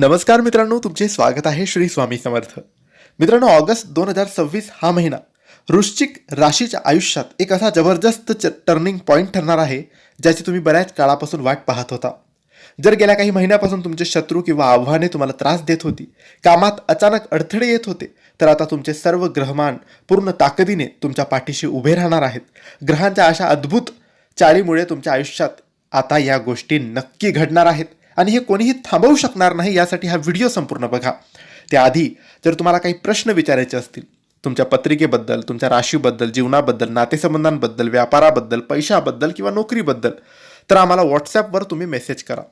नमस्कार मित्रांनो, तुमचे स्वागत आहे श्री स्वामी समर्थ. मित्रांनो, ऑगस्ट 2026 हा महिना वृश्चिक राशीच्या आयुष्यात एक असा जबरदस्त टर्निंग पॉईंट ठरणार आहे, ज्याची तुम्ही बऱ्याच काळापासून वाट पाहत होता. जर गेल्या काही महिन्यापासून तुमचे शत्रू किंवा आव्हाने तुम्हाला त्रास देत होती, कामात अचानक अडथळे येत होते, तर आता तुमचे सर्व ग्रहमान पूर्ण ताकदीने तुमच्या पाठीशी उभे राहणार आहेत. ग्रहांच्या अशा अद्भुत चाळीमुळे तुमच्या आयुष्यात आता या गोष्टी नक्की घडणार आहेत आणि हे कोणीही थांबवू शकणार नाही. यासाठी हा व्हिडिओ संपूर्ण बघा. त्याआधी जर तुम्हाला काही प्रश्न विचारायचे असतील तुमच्या पत्रिकेबद्दल, तुमच्या राशीबद्दल, जीवनाबद्दल, नातेसंबंधांबद्दल, व्यापाराबद्दल, पैशाबद्दल किंवा नोकरीबद्दल, तर आम्हाला व्हॉट्सॲपवर तुम्ही मेसेज करा.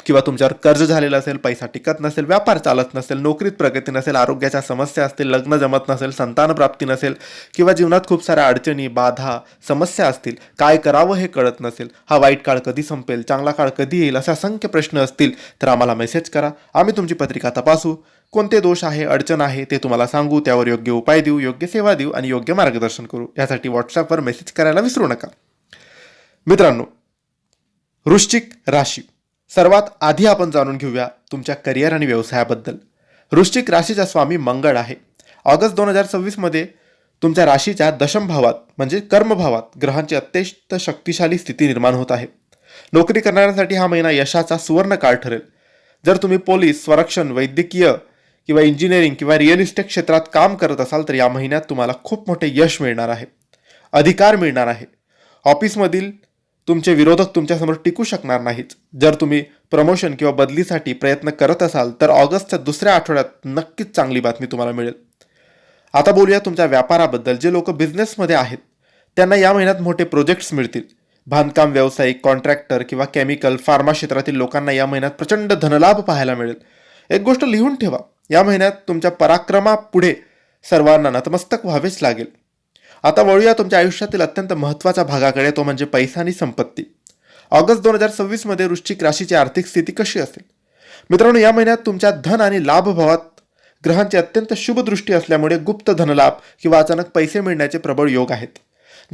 किंवा तुमच्यावर कर्ज झालेलं असेल, पैसा टिकत नसेल, व्यापार चालत नसेल, नोकरीत प्रगती नसेल, आरोग्याच्या समस्या असतील, लग्न जमत नसेल, संतान प्राप्ती नसेल किंवा जीवनात खूप साऱ्या अडचणी, बाधा, समस्या असतील, काय करावं हे कळत नसेल, हा वाईट काळ कधी संपेल, चांगला काळ कधी येईल, असे असंख्य प्रश्न असतील तर आम्हाला मेसेज करा. आम्ही तुमची पत्रिका तपासू, कोणते दोष आहे, अडचण आहे ते तुम्हाला सांगू, त्यावर योग्य उपाय देऊ, योग्य सेवा देऊ आणि योग्य मार्गदर्शन करू. यासाठी व्हॉट्सॲपवर मेसेज करायला विसरू नका. मित्रांनो, वृश्चिक राशी, सर्वात आधी आपण जाणून घेऊया तुमच्या करिअर आणि व्यवसायाबद्दल. वृश्चिक राशीचा स्वामी मंगळ आहे. ऑगस्ट 2026 मध्ये तुमच्या राशीच्या दशम भावात म्हणजे कर्मभावात ग्रहांची अत्यंत शक्तिशाली स्थिती निर्माण होत आहे. नोकरी करणाऱ्यांसाठी हा महिना यशाचा सुवर्ण काळ ठरेल. जर तुम्ही पोलीस, संरक्षण, वैद्यकीय किंवा इंजिनिअरिंग किंवा रिअल इस्टेट क्षेत्रात काम करत असाल तर या महिन्यात तुम्हाला खूप मोठे यश मिळणार आहे, अधिकार मिळणार आहे. ऑफिसमधील तुमचे विरोधक तुमच्यासमोर टिकू शकणार नाहीत. जर तुम्ही प्रमोशन किंवा बदलीसाठी प्रयत्न करत असाल तर ऑगस्टच्या दुसऱ्या आठवड्यात नक्कीच चांगली बातमी तुम्हाला मिळेल. आता बोलूया तुमच्या व्यापाराबद्दल. जे लोक बिझनेसमध्ये आहेत त्यांना या महिन्यात मोठे प्रोजेक्ट्स मिळतील. बांधकाम व्यावसायिक, कॉन्ट्रॅक्टर किंवा केमिकल, फार्मा क्षेत्रातील लोकांना या महिन्यात प्रचंड धनलाभ पाहायला मिळेल. एक गोष्ट लिहून ठेवा, या महिन्यात तुमच्या पराक्रमापुढे सर्वांना नतमस्तक व्हावेच लागेल. आता वळूया तुमच्या आयुष्यातील अत्यंत महत्त्वाच्या भागाकडे, तो म्हणजे पैसा आणि संपत्ती. ऑगस्ट 2026 मध्ये वृश्चिक राशीची आर्थिक स्थिती कशी असेल? मित्रांनो, या महिन्यात तुमच्या धन आणि लाभ भावात ग्रहांची अत्यंत शुभ दृष्टी असल्यामुळे गुप्त धनलाभ किंवा अचानक पैसे मिळण्याचे प्रबळ योग आहेत.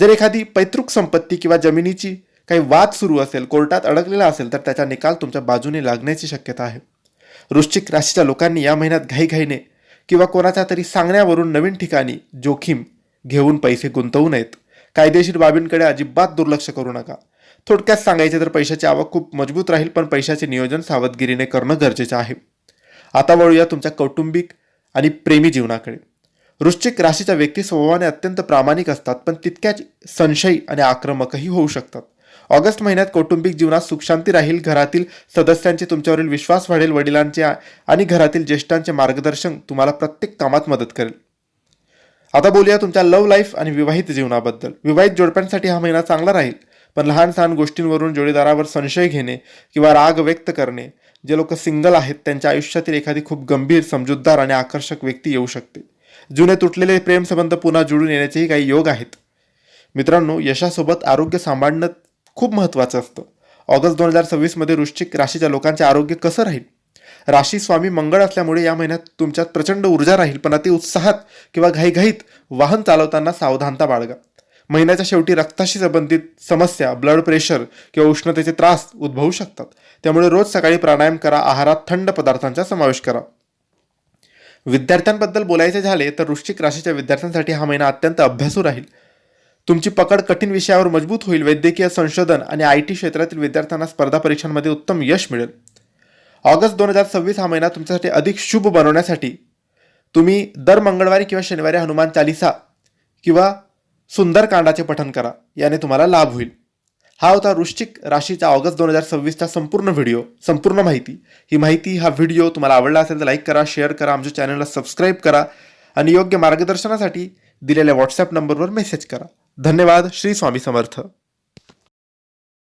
जर एखादी पैतृक संपत्ती किंवा जमिनीची काही वाद सुरू असेल, कोर्टात अडकलेला असेल, तर त्याचा निकाल तुमच्या बाजूने लागण्याची शक्यता आहे. वृश्चिक राशीच्या लोकांनी या महिन्यात घाईघाईने किंवा कोणाच्या तरी सांगण्यावरून नवीन ठिकाणी जोखीम घेऊन पैसे गुंतवू नयेत. कायदेशीर बाबींकडे अजिबात दुर्लक्ष करू नका. थोडक्यात सांगायचे तर पैशाची आवक खूप मजबूत राहील, पण पैशाचे नियोजन सावधगिरीने करणं गरजेचं आहे. आता वळूया तुमच्या कौटुंबिक आणि प्रेमी जीवनाकडे. वृश्चिक राशीच्या व्यक्ती स्वभावाने अत्यंत प्रामाणिक असतात, पण तितक्याच संशयी आणि आक्रमकही होऊ शकतात. ऑगस्ट महिन्यात कौटुंबिक जीवनात सुखशांती राहील. घरातील सदस्यांचे तुमच्यावरील विश्वास वाढेल. वडिलांचे आणि घरातील ज्येष्ठांचे मार्गदर्शन तुम्हाला प्रत्येक कामात मदत करेल. आता बोलूया तुमच्या लव्ह लाईफ आणि विवाहित जीवनाबद्दल. विवाहित जोडप्यांसाठी हा महिना चांगला राहील, पण लहान सहान गोष्टींवरून जोडीदारावर संशय घेणे किंवा राग व्यक्त करणे. जे लोक सिंगल आहेत त्यांच्या आयुष्यातील एखादी खूप गंभीर, समजूतदार आणि आकर्षक व्यक्ती येऊ शकते. जुने तुटलेले प्रेमसंबंध पुन्हा जुळून येण्याचेही काही योग आहेत. मित्रांनो, यशासोबत आरोग्य सांभाळणं खूप महत्त्वाचं असतं. ऑगस्ट 2026 मध्ये वृश्चिक राशीच्या लोकांचे आरोग्य कसं राहील? राशी स्वामी मंगळ असल्यामुळे या महिन्यात तुमच्यात प्रचंड ऊर्जा राहील, पण अति उत्साहात किंवा घाईघाईत वाहन चालवताना सावधानता बाळगा. महिन्याच्या शेवटी रक्ताशी संबंधित समस्या, ब्लड प्रेशर किंवा उष्णतेचे त्रास उद्भवू शकतात. त्यामुळे रोज सकाळी प्राणायाम करा. आहारात थंड पदार्थांचा समावेश करा. विद्यार्थ्यांबद्दल बोलायचे झाले तर वृश्चिक राशीच्या विद्यार्थ्यांसाठी हा महिना अत्यंत अभ्यासू राहील. तुमची पकड कठीण विषयावर मजबूत होईल. वैद्यकीय, संशोधन आणि IT क्षेत्रातील विद्यार्थ्यांना स्पर्धा परीक्षांमध्ये उत्तम यश मिळेल. ऑगस्ट 2026 हा महिना तुमच्यासाठी अधिक शुभ बनवण्यासाठी तुम्ही दर मंगळवारी किंवा शनिवारी हनुमान चालिसा किंवा सुंदरकांडाचे पठण करा. याने तुम्हाला लाभ होईल. हा होता वृश्चिक राशीचा ऑगस्ट 2026चा संपूर्ण व्हिडिओ, संपूर्ण माहिती. ही माहिती, हा व्हिडिओ तुम्हाला आवडला असेल तर लाईक करा, शेअर करा, आमच्या चॅनलला सबस्क्राईब करा आणि योग्य मार्गदर्शनासाठी दिलेल्या व्हॉट्सॲप नंबरवर मेसेज करा. धन्यवाद. श्री स्वामी समर्थ.